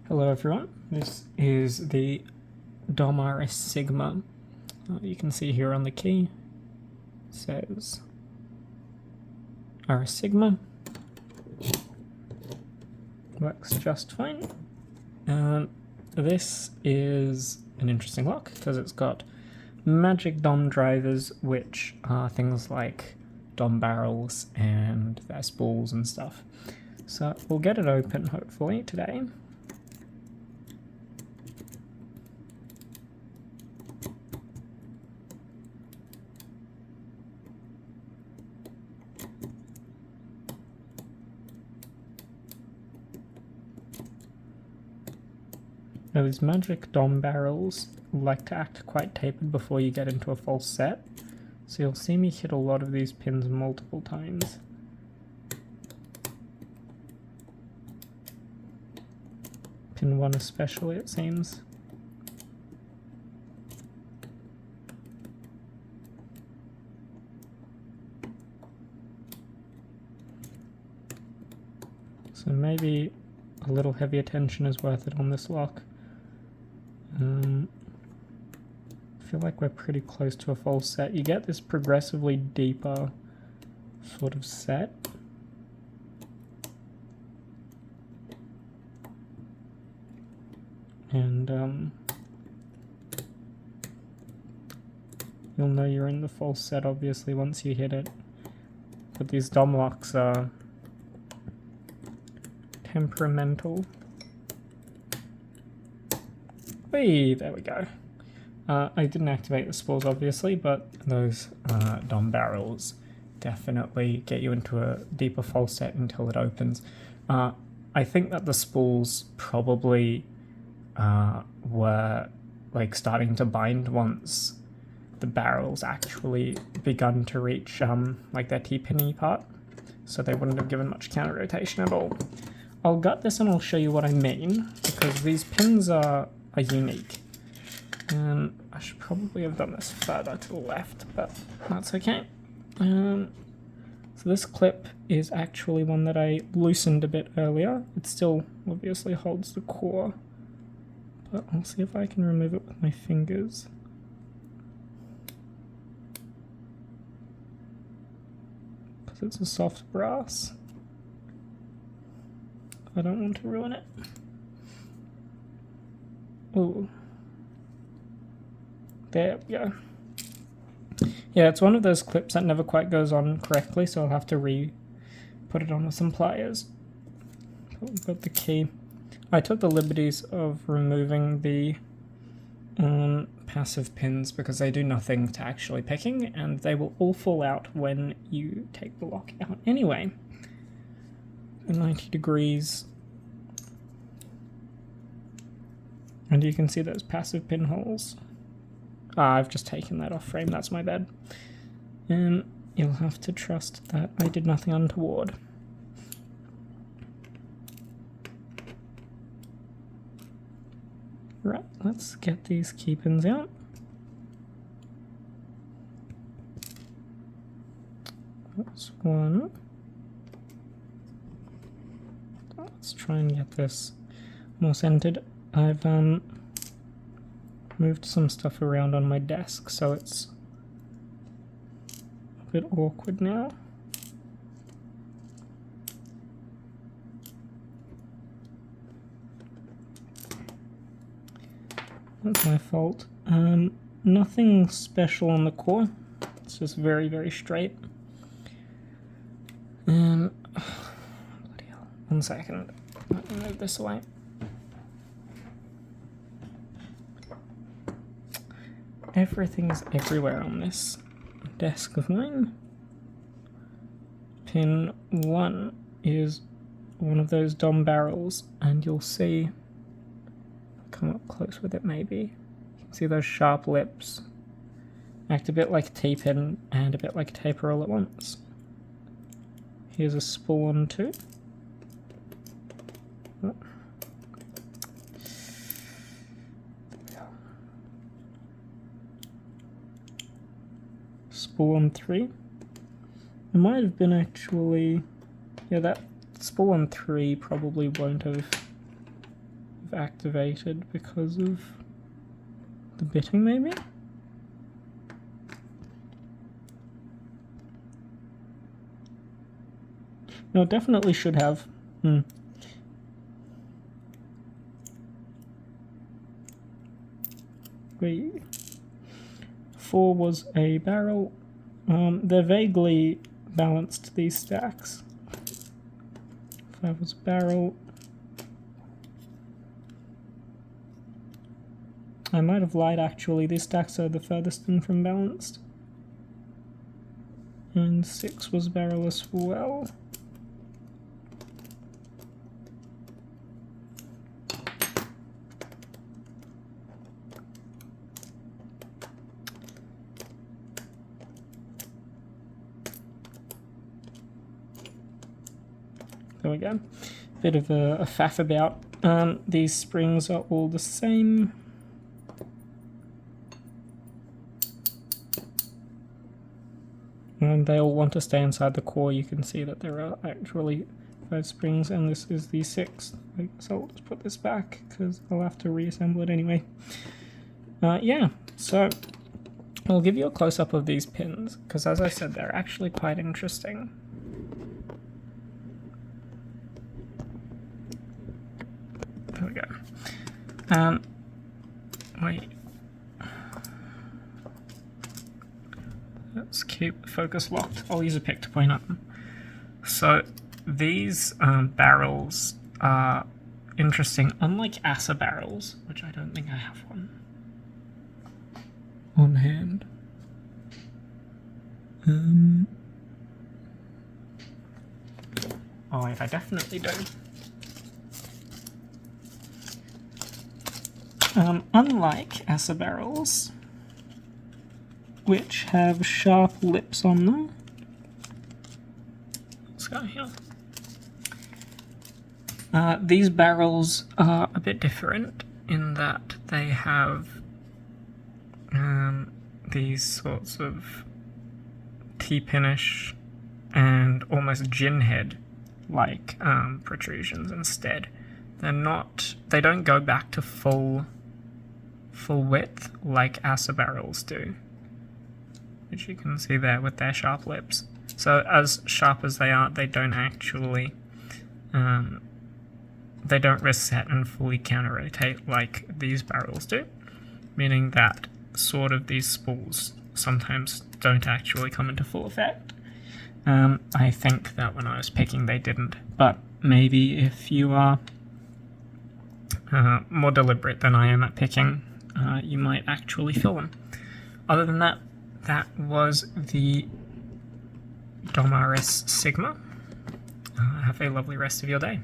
Hello everyone, this is the DOM RS Sigma. You can see here on the key, it says RS Sigma. Works just fine. This is an interesting lock because it's got magic DOM drivers, which are things like DOM barrels and their spools and stuff. So we'll get it open hopefully today. Now these magic DOM barrels like to act quite tapered before you get into a false set, so you'll see me hit a lot of these pins multiple times. Pin 1 especially, it seems. So maybe a little heavier tension is worth it on this lock. I feel like we're pretty close to a false set. You get this progressively deeper sort of set. And you'll know you're in the false set obviously once you hit it. But these DOM locks are temperamental. Hey, there we go. I didn't activate the spools obviously, but those DOM barrels definitely get you into a deeper false set until it opens. I think that the spools probably were like starting to bind once the barrels actually begun to reach like their T-pinny part, so they wouldn't have given much counter rotation at all. I'll gut this and I'll show you what I mean, because these pins are unique. And I should probably have done this further to the left, but that's okay. So this clip is actually one that I loosened a bit earlier. It still obviously holds the core, but I'll see if I can remove it with my fingers. Because it's a soft brass. I don't want to ruin it. Ooh. There we go. Yeah, it's one of those clips that never quite goes on correctly, so I'll have to put it on with some pliers. But we've got the key. I took the liberties of removing the passive pins because they do nothing to actually picking, and they will all fall out when you take the lock out anyway. 90 degrees. And you can see those passive pinholes. I've just taken that off frame, that's my bad. And you'll have to trust that I did nothing untoward. Right, let's get these key pins out. That's one. Let's try and get this more centered. I've moved some stuff around on my desk, so it's a bit awkward now. That's my fault. Nothing special on the core. It's just very, very straight. Bloody hell. 1 second. Let me move this away. Everything's everywhere on this desk of mine. Pin 1 is one of those DOM barrels, and you'll see, come up close with it maybe, you can see those sharp lips. Act a bit like T-pin and a bit like taper all at once. Here's a spool on 2. Oh. Spool on 3. It might have been actually, yeah, that spool on 3 probably won't have have activated because of the bitting, maybe? No, it definitely should have. Wait. 4 was a barrel. They're vaguely balanced, these stacks. 5 was a barrel. I might have lied actually, these stacks are the furthest thing from balanced. And 6 was barrel as well. There we go. Bit of a faff about. These springs are all the same. And they all want to stay inside the core. You can see that there are actually 5 springs, and this is the 6th. I guess I'll just put this back because I'll have to reassemble it anyway. Yeah, so I'll give you a close-up of these pins because, as I said, they're actually quite interesting. There we go. Wait. Let's keep focus locked. I'll use a pick to point up. So these barrels are interesting. Unlike Asa barrels, which I don't think I have one on hand. Oh wait, I definitely do. Unlike Asa barrels, which have sharp lips on them. Let's go here. These barrels are a bit different in that they have these sorts of T-pinish and almost gin head like protrusions instead. They don't go back to full width like Asa barrels do, which you can see there with their sharp lips. So as sharp as they are, they don't actually they don't reset and fully counter-rotate like these barrels do, meaning that sort of these spools sometimes don't actually come into full effect. I think that when I was picking they didn't, but maybe if you are more deliberate than I am at picking, you might actually feel them. Other than that, that was the Dom RS Sigma. Have a lovely rest of your day.